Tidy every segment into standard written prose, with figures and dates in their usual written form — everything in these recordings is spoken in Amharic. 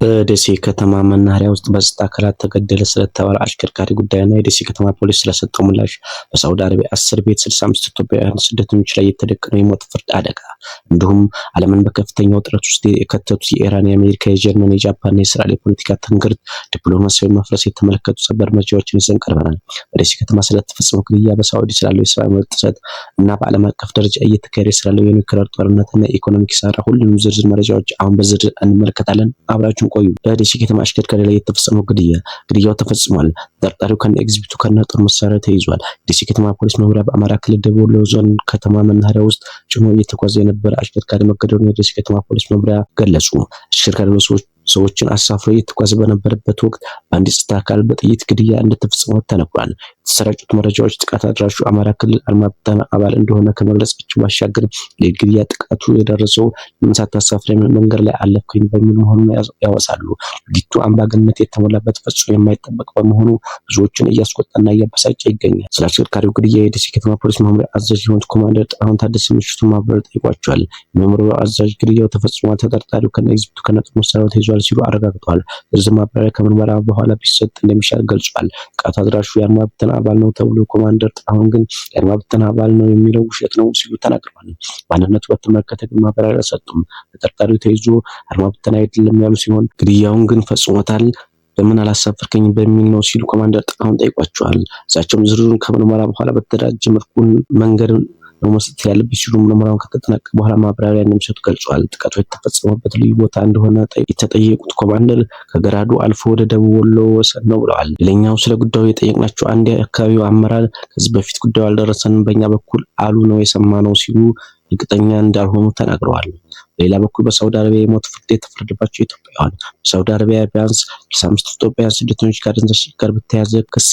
በደሴ ከተማ መናኸሪያ ውስጥ በጸጥታ አካላት ተገደለ ስለተባለ አሽከርካሪ ጉዳይና የደሴ ከተማ ፖሊስ ስለሰጠው ምላሽ፣ በሳውዲ አረቢያ እስር ቤት 65 ኢትዮጵያውያን ስደተኞች ላይ የተደቀነው የሞት ፍርድ አደጋ፣ እንዲሁም ዓለምን በከፍተኛ ውጥረት ውስጥ የከተቱት የኢራን፣ የአሜሪካ፣ የጀርመን፣ የጃፓንና የእስራኤል የፖለቲካ ትንግርት፣ ዲፕሎማሲያዊ መፍረስ የተመለከቱ ሰበር መረጃዎችን ይዘን ቀርበናል። በደሴ ከተማ ስለተፈጸመው ግድያ፣ በሳውዲ ስላለው የሰብአዊ መብት ጥሰት እና በዓለም አቀፍ ደረጃ እየተካሄደ ስላለው የኒውክሌር ጦርነትና የኢኮኖሚ ኪሳራ ሁሉንም ዝርዝር መረጃዎች አሁን በዝርዝር እንመለከታለን። አብራችሁን ቆዩ። በደሴ ከተማ አሽከርካሪ ላይ የተፈጸመው ግድያው ተፈጽሟል። ተጠርጣሪው ከነ ኤግዚቢቱ ከነ ጦር መሳሪያ ተይዟል። ደሴ ከተማ ፖሊስ መምሪያ በአማራ ክልል ደቡብ ወሎ ዞን ከተማ መናኸሪያ ውስጥ ጭኖ እየተጓዘ የነበረ አሽከርካሪ መገደሉን የደሴ ከተማ ፖሊስ መምሪያ ገለጹ። አሽከርካሪው ሰዎችን አሳፍሮ እየተጓዘ በነበረበት ወቅት በአንድ የጸጥታ አካል በጥይት ግድያ እንደተፈጸመ ተነግሯል። የተሰራጩት መረጃዎች ጥቃት አድራሹ አማራ ክልል አድማ ብተና አባል እንደሆነ ከመግለጻቸው ባሻገር ለግድያ ጥቃቱ የደረሰው ለምሳት አሳፍሬ መንገድ ላይ አለፍኩኝ በሚል መሆኑን ያወሳሉ። ድርጊቱ አምባገነንነት የተሞላበት ፈጽሞ የማይጠበቅ በመሆኑ ብዙዎችን እያስቆጣና እያበሳጨ ይገኛል። ስለ አሽከርካሪው ግድያ የደሴ ከተማ ፖሊስ መምሪያ አዛዥ የሆኑት ኮማንደር ጥላሁን ታደሰ ምሽቱን ማብራሪያ ጠይቋቸዋል። የመምሪያው አዛዥ ግድያው ተፈጽሟል፣ ተጠርጣሪው ከነ ኤግዚቢቱ ከነ ጦር መሳሪያው ተይዟል ሲሉ አረጋግጠዋል። ዝርዝር ማብራሪያ ከምርመራ በኋላ ቢሰጥ እንደሚሻል ገልጿል። ጥቃቱ አድራሹ የአድማ ብተና አባል ነው ተብሎ ኮማንደር ጥላሁን ግን የአድማ ብተና አባል ነው የሚለው ውሸት ነው ሲሉ ተናግረዋል። ማንነቱ በተመለከተ ግን ማብራሪያ አልሰጡም። ተጠርጣሪው ተይዞ አድማ ብተና አይደለም ያሉ ሲሆን ግድያውን ግን ፈጽሞታል በምን አላሳፈርከኝ በሚል ነው ሲሉ ኮማንደር ጥላሁን ጠይቋቸዋል። እሳቸውም ዝርዝሩን ከምርመራ በኋላ በተደራጀ መልኩ መንገድ ነው መስጠት ያለብኝ ሲሉ ምርመራውን ከተጠናቀቀ በኋላ ማብራሪያ እንደሚሰጡ ገልጿል። ጥቃቱ የተፈጸመበት ልዩ ቦታ እንደሆነ የተጠየቁት ኮማንደር ከገራዶ አልፎ ወደ ደቡብ ወሎ ወሰን ነው ብለዋል። ሌላኛው ስለ ጉዳዩ የጠየቅናቸው አንድ የአካባቢው አመራር ከዚህ በፊት ጉዳዩ አልደረሰንም በእኛ በኩል አሉ ነው የሰማነው ሲሉ እርግጠኛ እንዳልሆኑ ተናግረዋል። በሌላ በኩል በሳውዲ አረቢያ የሞት ፍርድ የተፈረደባቸው ኢትዮጵያውያን በሳውዲ አረቢያ ቢያንስ 65 ኢትዮጵያውያን ስደተኞች ከአደንዛዥ እጽ ጋር በተያያዘ ክስ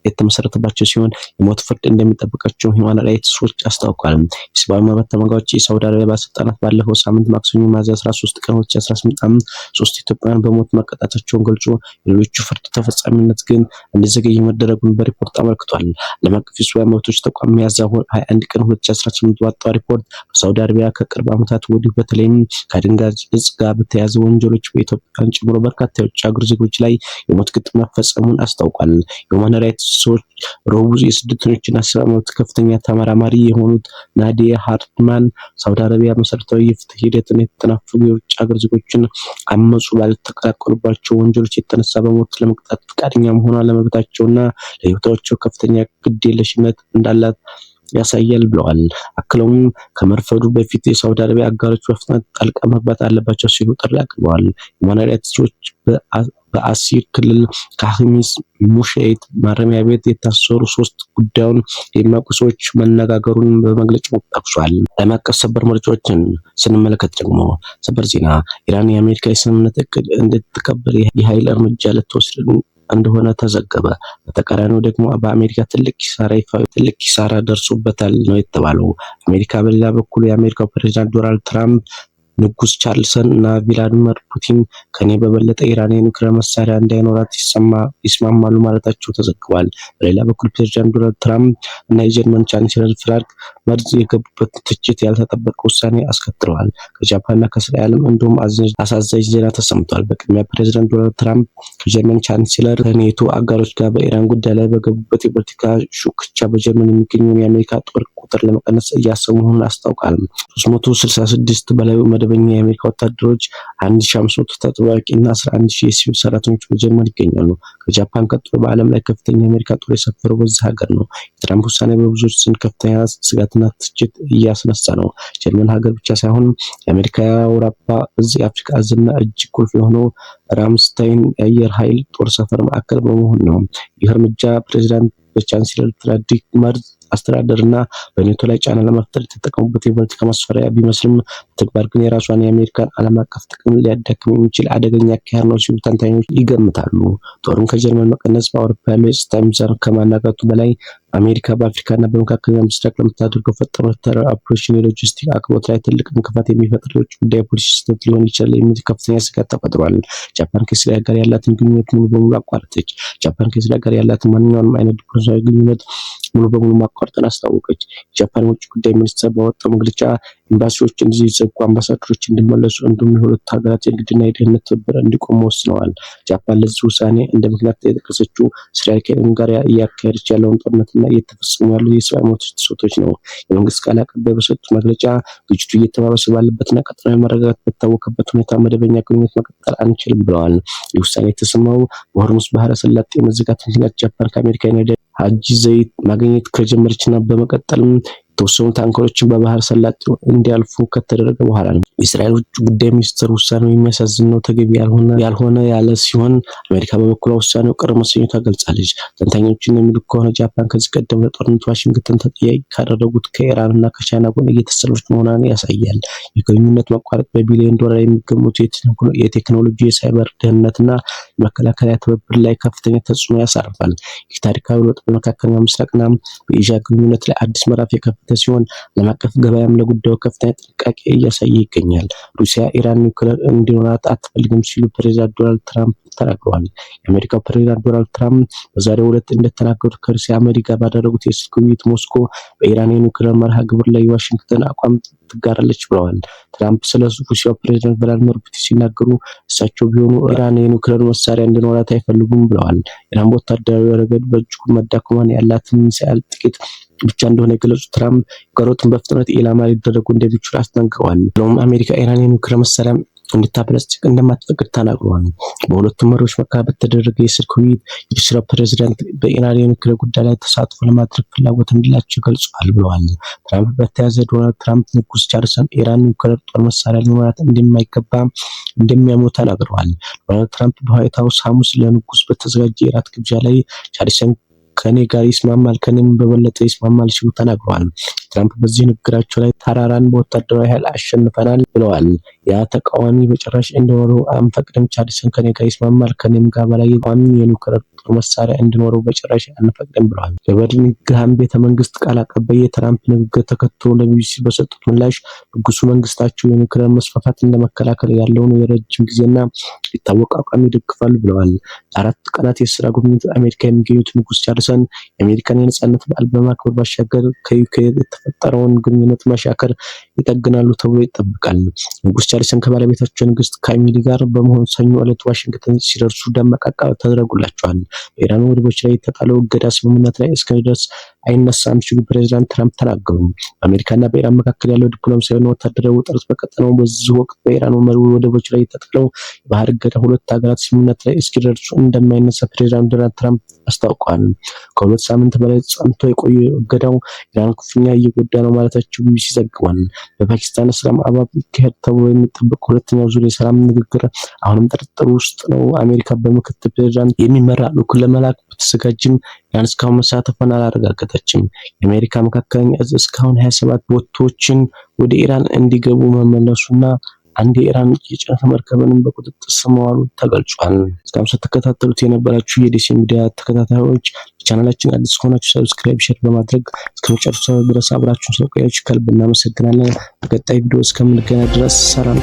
የተመሰረተባቸው ሲሆን የሞት ፍርድ እንደሚጠብቃቸው ሂውማን ራይትስ ዎች አስታውቋል። የሰብአዊ መብት ተሟጋቾች የሳውዲ አረቢያ ባለስልጣናት ባለፈው ሳምንት ማክሰኞ ሚያዝያ 13 ቀን 2018 ዓ.ም 3 ኢትዮጵያውያን በሞት መቀጣታቸውን ገልጾ የሌሎቹ ፍርድ ተፈጻሚነት ግን እንዲዘገይ መደረጉን በሪፖርት አመልክቷል። ዓለም አቀፍ የሰብአዊ መብቶች ተቋም ሚያዝያ 21 ቀን 2018 ባወጣው ሪፖርት በሳውዲ አረቢያ ከቅርብ ዓመታት ወዲህ በተለይም ከአደንዛዥ እጽ ጋር በተያያዘ ወንጀሎች በኢትዮጵያን ጨምሮ በርካታ የውጭ ሀገር ዜጎች ላይ የሞት ቅጣት መፈጸሙን አስታውቋል። የሁማን ራይትስ ዎች ረቡዕ የስደተኞችና ሰብአዊ መብት ከፍተኛ ተመራማሪ የሆኑት ናዲያ ሃርድማን ሳውዲ አረቢያ መሰረታዊ የፍትህ ሂደትን የተናፈጉ የውጭ ሀገር ዜጎችን አመጹ ባልተቀላቀሉባቸው ወንጀሎች የተነሳ በሞት ለመቅጣት ፈቃደኛ መሆኗን ለመብታቸውና ለህይወታቸው ከፍተኛ ግዴለሽነት እንዳላት ያሳያል ብለዋል። አክለውም ከመርፈዱ በፊት የሳውዲ አረቢያ አጋሮች በፍጥነት ጣልቃ መግባት አለባቸው ሲሉ ጥሪ አቅርበዋል። የሁማን ራይትስ ዎች በአሲር ክልል ከሐሚስ ሙሸይት ማረሚያ ቤት የታሰሩ 3 ጉዳዩን የሚያውቁ ሰዎች መነጋገሩን በመግለጫው ጠቅሷል። ዓለም አቀፍ ሰበር መረጃዎችን ስንመለከት ደግሞ ሰበር ዜና ኢራን የአሜሪካ የስምምነት እቅድ እንድትቀበል የኃይል እርምጃ ልትወስድ እንደሆነ ተዘገበ። በተቃራኒው ደግሞ በአሜሪካ ትልቅ ኪሳራ ደርሶበታል ነው የተባለው። አሜሪካ በሌላ በኩል የአሜሪካው ፕሬዝዳንት ዶናልድ ትራምፕ ንጉስ ቻርልስን እና ቭላዲሚር ፑቲን ከኔ በበለጠ ኢራን የኒውክሌር መሳሪያ እንዳይኖራት ይስማማሉ ማለታቸው ተዘግቧል። በሌላ በኩል ፕሬዝዳንት ዶናልድ ትራምፕ እና የጀርመን ቻንስለር ፍራንክ መርዝ የገቡበት ትችት ያልተጠበቀ ውሳኔ አስከትለዋል። ከጃፓንና ከእስራኤልም እንዲሁም አሳዛኝ ዜና ተሰምቷል። በቅድሚያ ፕሬዝዳንት ዶናልድ ትራምፕ ከጀርመን ቻንስለር ከኔቶ አጋሮች ጋር በኢራን ጉዳይ ላይ በገቡበት የፖለቲካ ሹክቻ በጀርመን የሚገኘውን የአሜሪካ ጦር ቁጥር ለመቀነስ እያሰቡ መሆኑን አስታውቃል። 366 በላይ መደበኛ የአሜሪካ ወታደሮች 1500 ተጠባባቂና 11000 የሲቪል ሰራተኞች በጀርመን ይገኛሉ። ከጃፓን ቀጥሎ በዓለም ላይ ከፍተኛ የአሜሪካ ጦር የሰፈረው በዚህ ሀገር ነው። የትራምፕ ውሳኔ በብዙዎች ዘንድ ከፍተኛ ስጋትና ትችት እያስነሳ ነው። ጀርመን ሀገር ብቻ ሳይሆን የአሜሪካ የአውሮፓ እዝ የአፍሪካ እዝና እጅግ ቁልፍ የሆነው ራምስታይን የአየር ኃይል ጦር ሰፈር ማዕከል በመሆን ነው። ይህ እርምጃ ፕሬዝዳንት በቻንስለር ፍሬድሪክ መርዝ አስተዳደርና በኔቶ ላይ ጫና ለመፍጠር የተጠቀሙበት የፖለቲካ ማስፈራሪያ ቢመስልም በተግባር ግን የራሷን የአሜሪካን ዓለም አቀፍ ጥቅም ሊያዳክም የሚችል አደገኛ አካሄድ ነው ሲሉ ተንታኞች ይገምታሉ። ጦሩን ከጀርመን መቀነስ በአውሮፓ ያለው የጸጥታ ሚዛን ከማናጋቱ በላይ አሜሪካ በአፍሪካና በመካከለኛው ምስራቅ ለምታደርገው ፈጣን ወታደራዊ ኦፕሬሽን የሎጂስቲክ አቅርቦት ላይ ትልቅ እንቅፋት የሚፈጥር የውጭ ጉዳይ ፖሊሲ ስህተት ሊሆን ይችላል የሚል ከፍተኛ ስጋት ተፈጥሯል። ጃፓን ከእስራኤል ጋር ያላትን ግንኙነት ሙሉ በሙሉ አቋረጠች። ጃፓን ከእስራኤል ጋር ያላትን ማንኛውንም አይነት ዲፕሎማሲያዊ ግንኙነት ሙሉ በሙሉ ማቋረጥን አስታወቀች። የጃፓን ውጭ ጉዳይ ሚኒስቴር ባወጣው መግለጫ ኤምባሲዎች እንዲዘጉ፣ አምባሳደሮች እንዲመለሱ እንዲሁም የሁለቱ ሀገራት የንግድና የደህንነት ትብብር እንዲቆም ወስነዋል። ጃፓን ለዚህ ውሳኔ እንደ ምክንያት የጠቀሰችው እስራኤል ከኢራን ጋር እያካሄደች ያለውን ጦርነትና እየተፈጸሙ ያሉ የሰብአዊ መብት ጥሰቶች ነው። የመንግስት ቃል አቀባይ በሰጡት መግለጫ ግጭቱ እየተባባሰ ባለበትና ቀጠናዊ መረጋጋት በታወቀበት ሁኔታ መደበኛ ግንኙነት መቀጠል አንችልም ብለዋል። ይህ ውሳኔ የተሰማው በሆርሙዝ ባህረ ሰላጤ መዘጋት ምክንያት ጃፓን ከአሜሪካ የነዳጅ ሀጂ ዘይት ማግኘት ከጀመረችና በመቀጠልም የተወሰኑ ታንከሮችን በባህር ሰላጤው እንዲያልፉ ከተደረገ በኋላ ነው። የእስራኤል ውጭ ጉዳይ ሚኒስትር ውሳኔው የሚያሳዝን ነው፣ ተገቢ ያልሆነ ያለ ሲሆን አሜሪካ በበኩሏ ውሳኔው ቅር መሰኘቷ ገልጻለች። ተንታኞች እንደሚሉት ከሆነ ጃፓን ከዚህ ቀደም ለጦርነቱ ዋሽንግተን ተጠያቂ ካደረጉት ከኢራንና ከቻይና ጎን እየተሰለፈች መሆኗን ያሳያል። የግንኙነት መቋረጥ በቢሊዮን ዶላር የሚገመቱ የቴክኖሎጂ፣ የሳይበር ደህንነትና የመከላከያ ትብብር ላይ ከፍተኛ ተጽዕኖ ያሳርፋል። ይህ ታሪካዊ ለውጥ በመካከለኛው ምስራቅና በኤዥያ ግንኙነት ላይ አዲስ ምዕራፍ የከፈተ ሲሆን ዓለም አቀፍ ገበያም ለጉዳዩ ከፍተኛ ጥንቃቄ እያሳየ ይገኛል። ሩሲያ ኢራን ኒውክሌር እንዲኖራት አትፈልግም ሲሉ ፕሬዝዳንት ዶናልድ ትራምፕ ተናግረዋል። የአሜሪካው ፕሬዝዳንት ዶናልድ ትራምፕ በዛሬው ዕለት እንደተናገሩት ከሩሲያ መሪ ጋር ባደረጉት የስልክ ውይይት ሞስኮ በኢራን የኒውክሌር መርሃ ግብር ላይ የዋሽንግተን አቋም ትጋራለች ብለዋል። ትራምፕ ስለ ሩሲያው ፕሬዝዳንት ቭላዲሚር ፑቲን ሲናገሩ እሳቸው ቢሆኑ ኢራን የኒውክሌር መሳሪያ እንዲኖራት አይፈልጉም ብለዋል። ኢራን በወታደራዊ ረገድ በእጅጉ መዳከሟን ያላትን ሚሳኤል ጥቂት ብቻ እንደሆነ የገለጹት ትራምፕ ቀሮትን በፍጥነት ኢላማ ሊደረጉ እንደሚችሉ አስጠንቅቀዋል። ብለውም አሜሪካ ኢራን የኒውክሌር መሳሪያ እንድታበለጽግ እንደማትፈቅድ ተናግረዋል። በሁለቱም መሪዎች መካከል በተደረገ የስልክ ውይይት የሩሲያው ፕሬዝዳንት በኢራን የኒውክሌር ጉዳይ ላይ ተሳትፎ ለማድረግ ፍላጎት እንዳላቸው ገልጸዋል ብለዋል። ትራምፕ በተያያዘ ዶናልድ ትራምፕ ንጉስ ቻርልስን ኢራን ኒውክሌር ጦር መሳሪያ ሊኖራት እንደማይገባ እንደሚያምኑ ተናግረዋል። ዶናልድ ትራምፕ በዋይት ሀውስ ሐሙስ ለንጉስ በተዘጋጀ የራት ግብዣ ላይ ቻርልስን ከኔ ጋር ይስማማል፣ ከኔም በበለጠ ይስማማል ሲሉ ተናግረዋል። ትራምፕ በዚህ ንግግራቸው ላይ ተራራን በወታደራዊ ኃይል አሸንፈናል ብለዋል። ያ ተቃዋሚ በጭራሽ እንዲኖረው አንፈቅድም፣ ቻርልስን ከኔ ጋር ይስማማል፣ ከኔም ጋር በላይ ቋሚ የኒውክሌር ጦር መሳሪያ እንዲኖረው በጭራሽ አንፈቅድም ብለዋል። የበርሚንግሃም ቤተ መንግስት ቃል አቀባይ የትራምፕ ንግግር ተከትሎ ለቢቢሲ በሰጡት ምላሽ ንጉሱ መንግስታቸው የኒውክሌር መስፋፋትን ለመከላከል ያለውን የረጅም ጊዜና የታወቀ አቋም ይደግፋሉ ብለዋል። ለአራት ቀናት የስራ ጉብኝት አሜሪካ የሚገኙት ንጉስ ቻርልስን የአሜሪካን የነጻነት በዓል በማክበር ባሻገር ከዩኬ የተፈጠረውን ግንኙነት ማሻከር ይጠግናሉ ተብሎ ይጠበቃል። ንጉስ ቻርልስን ከባለቤታቸው ንግስት ካሚሊ ጋር በመሆን ሰኞ ዕለት ዋሽንግተን ሲደርሱ ደማቅ አቀባበል ተደርጎላቸዋል። በኢራን ወደቦች ላይ የተጣለው እገዳ ስምምነት ላይ እስከሚደርስ አይነሳም ሲሉ ፕሬዝዳንት ትራምፕ ተናገሩ። በአሜሪካና በኢራን መካከል ያለው ዲፕሎማሲያዊና ወታደራዊ ውጥረት በቀጠናው በዚህ ወቅት በኢራን ወደቦች ላይ የተጣለው የባህር እገዳ ሁለት ሀገራት ስምምነት ላይ እስኪደርሱ እንደማይነሳ ፕሬዝዳንት ዶናልድ ትራምፕ አስታውቀዋል። ከሁለት ሳምንት በላይ ጸንቶ የቆየው እገዳው ኢራን ክፉኛ እየጎዳ ነው ማለታቸው ቢቢሲ ዘግቧል። በፓኪስታን እስላማባድ ይካሄድ ተብሎ የሚጠበቀው ሁለተኛው ዙር የሰላም ንግግር አሁንም ጥርጥር ውስጥ ነው። አሜሪካ በምክትል ፕሬዝዳንት የሚመራ ልዑክ ለመላክ ብትዘጋጅም ኢራን እስካሁን መሳተፏን አላረጋገጠችም። የአሜሪካ መካከለኛ እዝ እስካሁን 27 ቦቶችን ወደ ኢራን እንዲገቡ መመለሱና አንድ የኢራን የጭነት መርከብንም በቁጥጥር ስር መዋሉ ተገልጿል። እስካሁን ስትከታተሉት የነበራችሁ የዲሲ ሚዲያ ተከታታዮች ቻናላችን አዲስ ሆናችሁ ሰብስክራይብ፣ ሼር በማድረግ እስከመጨረሻው ድረስ አብራችሁን ስለቆያችሁ ከልብ እናመሰግናለን። በቀጣይ ቪዲዮ እስከምንገናኝ ድረስ ሰላም።